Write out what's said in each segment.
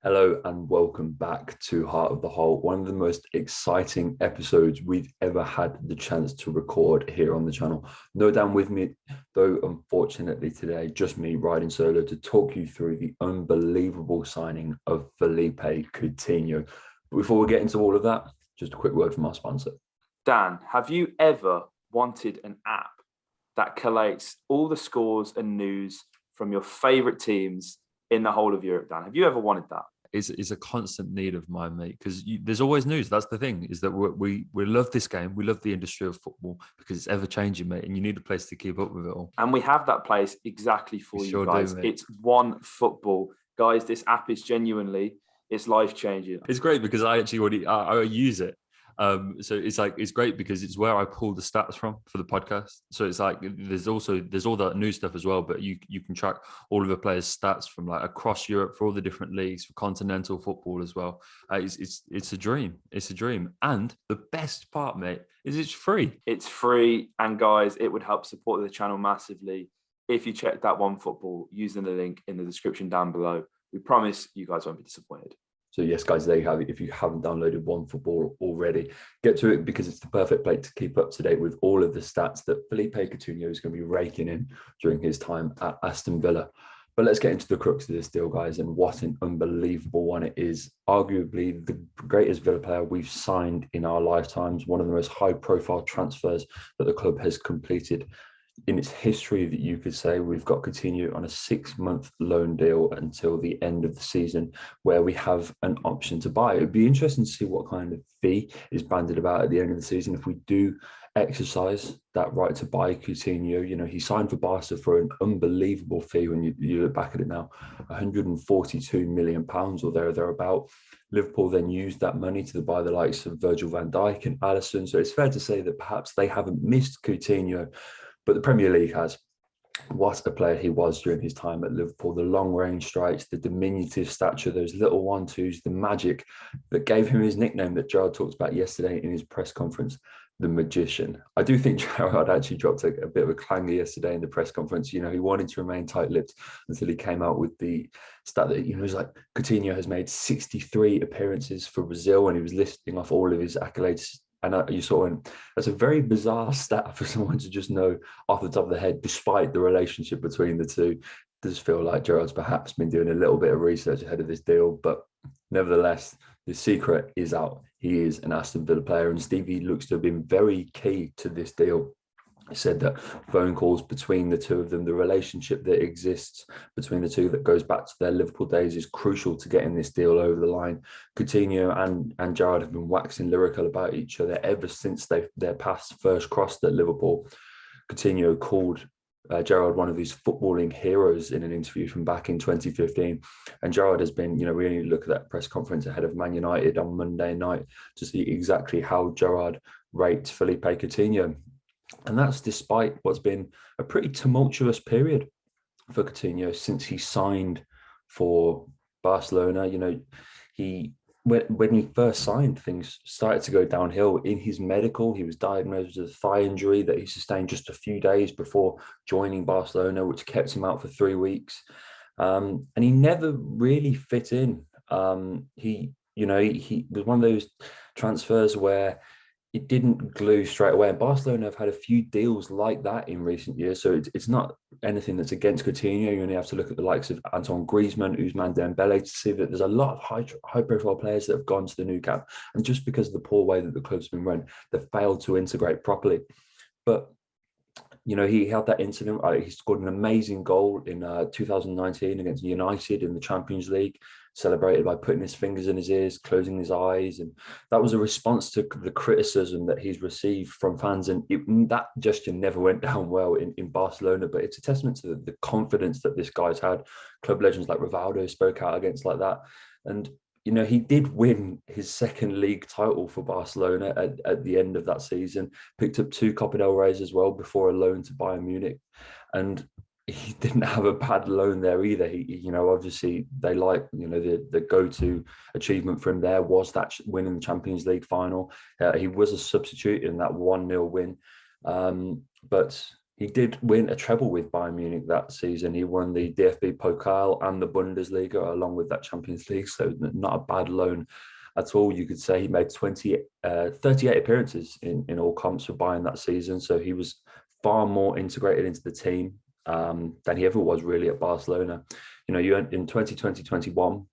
Hello and welcome back to Heart of the Holte, one of the most exciting episodes we've ever had the chance to record here on the channel. No Dan with me, though unfortunately today, just me riding solo to talk you through the unbelievable signing of Philippe Coutinho. But before we get into all of that, just a quick word from our sponsor. Dan, have you ever wanted an app that collates all the scores and news from your favourite teams in the whole of Europe, Dan? Have you ever wanted that? Is a constant need of mine, mate, because there's always news. That's the thing, is that we love this game. We love the industry of football because it's ever changing, mate, and you need a place to keep up with it all. And we have that place exactly for you sure guys. It's OneFootball. Guys, this app is it's life-changing. It's great because I use it. So it's great because it's where I pull the stats from for the podcast. So it's like there's all that new stuff as well, but you can track all of the players' stats from like across Europe for all the different leagues, for continental football as well. It's a dream. It's a dream. And the best part, mate, is it's free. It's free, and guys, it would help support the channel massively if you check that OneFootball using the link in the description down below. We promise you guys won't be disappointed. So yes, guys, there you have it. If you haven't downloaded OneFootball already, get to it because it's the perfect place to keep up to date with all of the stats that Philippe Coutinho is going to be raking in during his time at Aston Villa. But let's get into the crux of this deal, guys, and what an unbelievable one it is. Arguably the greatest Villa player we've signed in our lifetimes, one of the most high-profile transfers that the club has completed in its history, that you could say. We've got Coutinho on a 6-month loan deal until the end of the season, where we have an option to buy. It'd be interesting to see what kind of fee is banded about at the end of the season if we do exercise that right to buy Coutinho. You know, he signed for Barca for an unbelievable fee when you look back at it now, £142 million or thereabout. Liverpool then used that money to buy the likes of Virgil van Dijk and Alisson. So it's fair to say that perhaps they haven't missed Coutinho, but the Premier League has. What a player he was during his time at Liverpool. The long-range strikes, the diminutive stature, those little 1-2s, the magic that gave him his nickname that Gerrard talked about yesterday in his press conference, the Magician. I do think Gerrard actually dropped a bit of a clanger yesterday in the press conference. You know, he wanted to remain tight-lipped until he came out with the stat that, you know, it was like Coutinho has made 63 appearances for Brazil, and he was listing off all of his accolades. And you saw him. That's a very bizarre stat for someone to just know off the top of the head, despite the relationship between the two. It does feel like Gerrard's perhaps been doing a little bit of research ahead of this deal, but nevertheless, the secret is out. He is an Aston Villa player, and Stevie looks to have been very key to this deal. He said that phone calls between the two of them, the relationship that exists between the two that goes back to their Liverpool days, is crucial to getting this deal over the line. Coutinho and Gerrard have been waxing lyrical about each other ever since their paths first crossed at Liverpool. Coutinho called Gerrard one of his footballing heroes in an interview from back in 2015. And Gerrard has been, you know, we only look at that press conference ahead of Man United on Monday night to see exactly how Gerrard rates Philippe Coutinho. And that's despite what's been a pretty tumultuous period for Coutinho since he signed for Barcelona. You know, when he first signed, things started to go downhill in his medical. He was diagnosed with a thigh injury that he sustained just a few days before joining Barcelona, which kept him out for 3 weeks. And he never really fit in. He was one of those transfers where it didn't glue straight away. And Barcelona have had a few deals like that in recent years. So it's not anything that's against Coutinho. You only have to look at the likes of Antoine Griezmann, Ousmane Dembele, to see that there's a lot of high-profile players that have gone to the Nou Camp. And just because of the poor way that the club's been run, they've failed to integrate properly. But you know, he had that incident. He scored an amazing goal in 2019 against United in the Champions League, celebrated by putting his fingers in his ears, closing his eyes. And that was a response to the criticism that he's received from fans. And that gesture never went down well in Barcelona, but it's a testament to the confidence that this guy's had. Club legends like Rivaldo spoke out against like that. And you know, he did win his second league title for Barcelona at the end of that season, picked up 2 Copa del Reys as well before a loan to Bayern Munich. And he didn't have a bad loan there either. He, you know, obviously they like, you know, the go-to achievement for him there was that win in the Champions League final. He was a substitute in that 1-0 win. But He did win a treble with Bayern Munich that season. He won the DFB Pokal and the Bundesliga along with that Champions League. So not a bad loan at all. You could say he made 38 appearances in all comps for Bayern that season. So he was far more integrated into the team than he ever was really at Barcelona. You know, in 2020-21,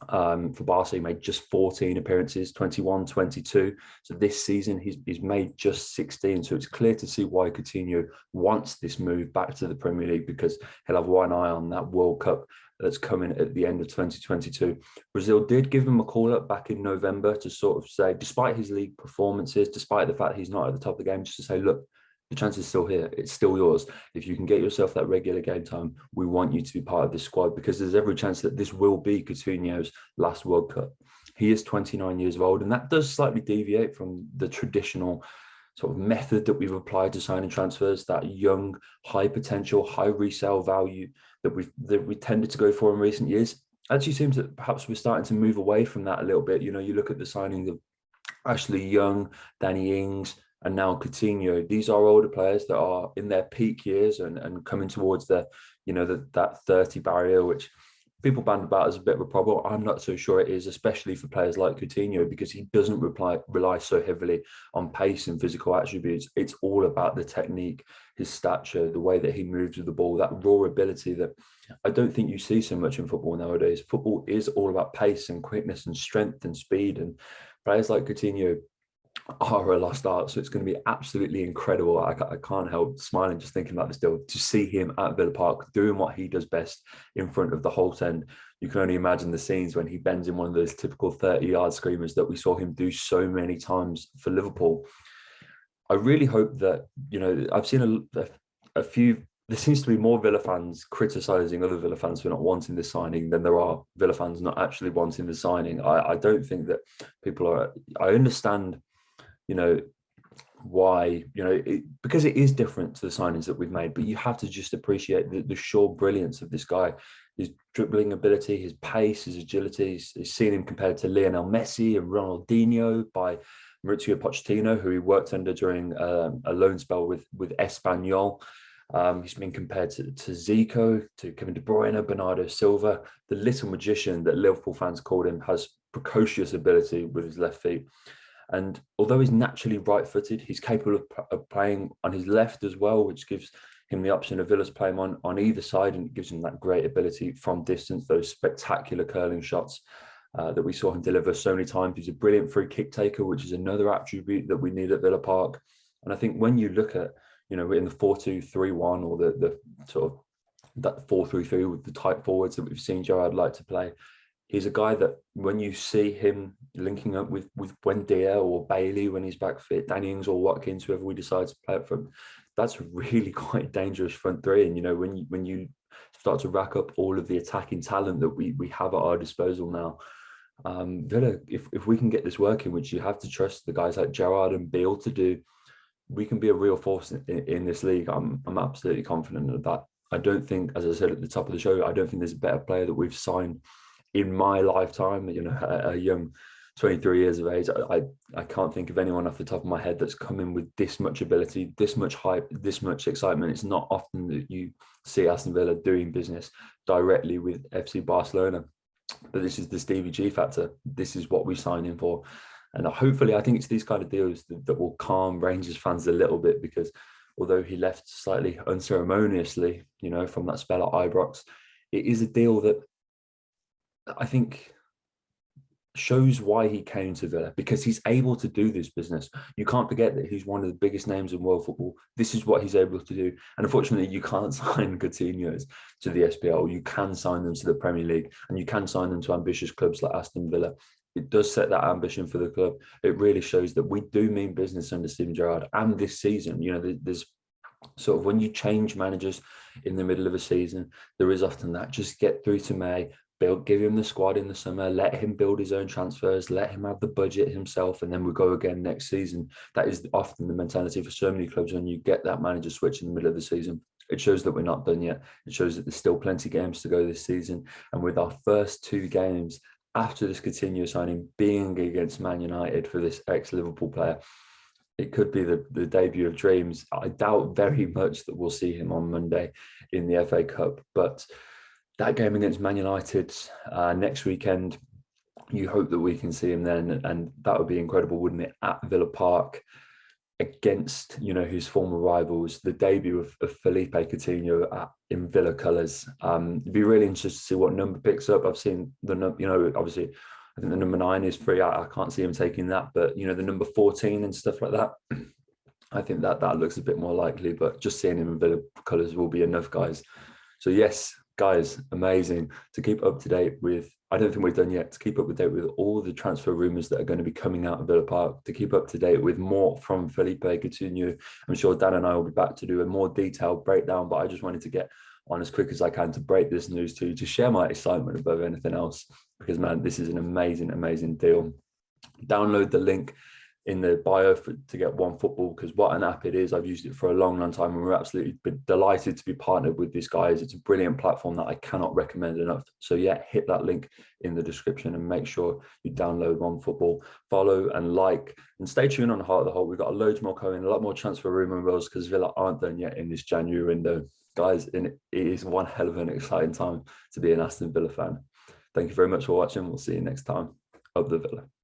for Barca, he made just 14 appearances, 21, 22. So this season, he's made just 16. So it's clear to see why Coutinho wants this move back to the Premier League, because he'll have one eye on that World Cup that's coming at the end of 2022. Brazil did give him a call up back in November to sort of say, despite his league performances, despite the fact he's not at the top of the game, just to say, look, the chance is still here. It's still yours. If you can get yourself that regular game time, we want you to be part of this squad, because there's every chance that this will be Coutinho's last World Cup. He is 29 years old, and that does slightly deviate from the traditional sort of method that we've applied to signing transfers, that young, high potential, high resale value that we tended to go for in recent years. Actually seems that perhaps we're starting to move away from that a little bit. You know, you look at the signing of Ashley Young, Danny Ings, and now Coutinho. These are older players that are in their peak years and coming towards the, you know, that 30 barrier, which people band about as a bit of a problem. I'm not so sure it is, especially for players like Coutinho, because he doesn't rely so heavily on pace and physical attributes. It's all about the technique, his stature, the way that he moves with the ball, that raw ability that I don't think you see so much in football nowadays. Football is all about pace and quickness and strength and speed, and players like Coutinho are a lost art. So it's going to be absolutely incredible. I can't help smiling just thinking about this deal, to see him at Villa Park doing what he does best in front of the Holte end. You can only imagine the scenes when he bends in one of those typical 30-yard screamers that we saw him do so many times for Liverpool. I really hope that, you know, I've seen a few, there seems to be more Villa fans criticising other Villa fans for not wanting this signing than there are Villa fans not actually wanting the signing. I don't think that people are, I understand, you know, why, you know, because it is different to the signings that we've made, but you have to just appreciate the sheer brilliance of this guy, his dribbling ability, his pace, his agility. He's seen him compared to Lionel Messi and Ronaldinho by Mauricio Pochettino, who he worked under during a loan spell with Espanyol. He's been compared to Zico, to Kevin De Bruyne, Bernardo Silva. The little magician that Liverpool fans called him has precocious ability with his left feet. And although he's naturally right-footed, he's capable of playing on his left as well, which gives him the option of Villa's playing on either side, and it gives him that great ability from distance, those spectacular curling shots that we saw him deliver so many times. He's a brilliant free kick taker, which is another attribute that we need at Villa Park. And I think when you look at, you know, in the 4-2-3-1 or the sort of that 4-3-3 with the tight forwards that we've seen Gerrard like to play, he's a guy that when you see him linking up with Buendia or Bailey when he's back fit, Danny Ings or Watkins, whoever we decide to play it from, that's really quite dangerous front three. And, you know, when you start to rack up all of the attacking talent that we have at our disposal now, Villa, if we can get this working, which you have to trust the guys like Gerrard and Beale to do, we can be a real force in this league. I'm absolutely confident of that. I don't think, as I said at the top of the show, I don't think there's a better player that we've signed in my lifetime. You know, a young 23 years of age, I can't think of anyone off the top of my head that's come in with this much ability, this much hype, this much excitement. It's not often that you see Aston Villa doing business directly with FC Barcelona, but this is the Stevie G factor. This is what we sign in for. And hopefully, I think it's these kind of deals that will calm Rangers fans a little bit, because although he left slightly unceremoniously, you know, from that spell at Ibrox, it is a deal that I think shows why he came to Villa, because he's able to do this business. You can't forget that he's one of the biggest names in world football. This is what he's able to do. And unfortunately, you can't sign Coutinho's to the SPL. You can sign them to the Premier League, and you can sign them to ambitious clubs like Aston Villa. It does set that ambition for the club. It really shows that we do mean business under Steven Gerrard. And this season, you know, there's sort of, when you change managers in the middle of a season, there is often that, just get through to May, give him the squad in the summer, let him build his own transfers, let him have the budget himself, and then we'll go again next season. That is often the mentality for so many clubs when you get that manager switch in the middle of the season. It shows that we're not done yet. It shows that there's still plenty of games to go this season. And with our first two games after this Coutinho signing being against Man United for this ex-Liverpool player, it could be the debut of dreams. I doubt very much that we'll see him on Monday in the FA Cup, but that game against Man United next weekend, you hope that we can see him then, and that would be incredible, wouldn't it? At Villa Park against, his former rivals, the debut of Philippe Coutinho in Villa colours. It'd be really interesting to see what number picks up. I've seen obviously, I think the number 9 is free. I can't see him taking that, but the number 14 and stuff like that, I think that looks a bit more likely. But just seeing him in Villa colours will be enough, guys. So yes, guys, amazing to keep up to date with. I don't think we're done yet. To keep up to date with all the transfer rumours that are going to be coming out of Villa Park, to keep up to date with more from Philippe Coutinho. I'm sure Dan and I will be back to do a more detailed breakdown, but I just wanted to get on as quick as I can to break this news to you, to share my excitement above anything else, because, man, this is an amazing, amazing deal. Download the link in the bio to get OneFootball, because what an app it is. I've used it for a long, long time, and we're absolutely delighted to be partnered with these guys. It's a brilliant platform that I cannot recommend enough. So yeah, hit that link in the description and make sure you download OneFootball, follow and like, and stay tuned on Heart of the Holte. We've got loads more coming, a lot more transfer rumour wills, because Villa aren't done yet in this January window. Guys, it is one hell of an exciting time to be an Aston Villa fan. Thank you very much for watching. We'll see you next time. Up the Villa.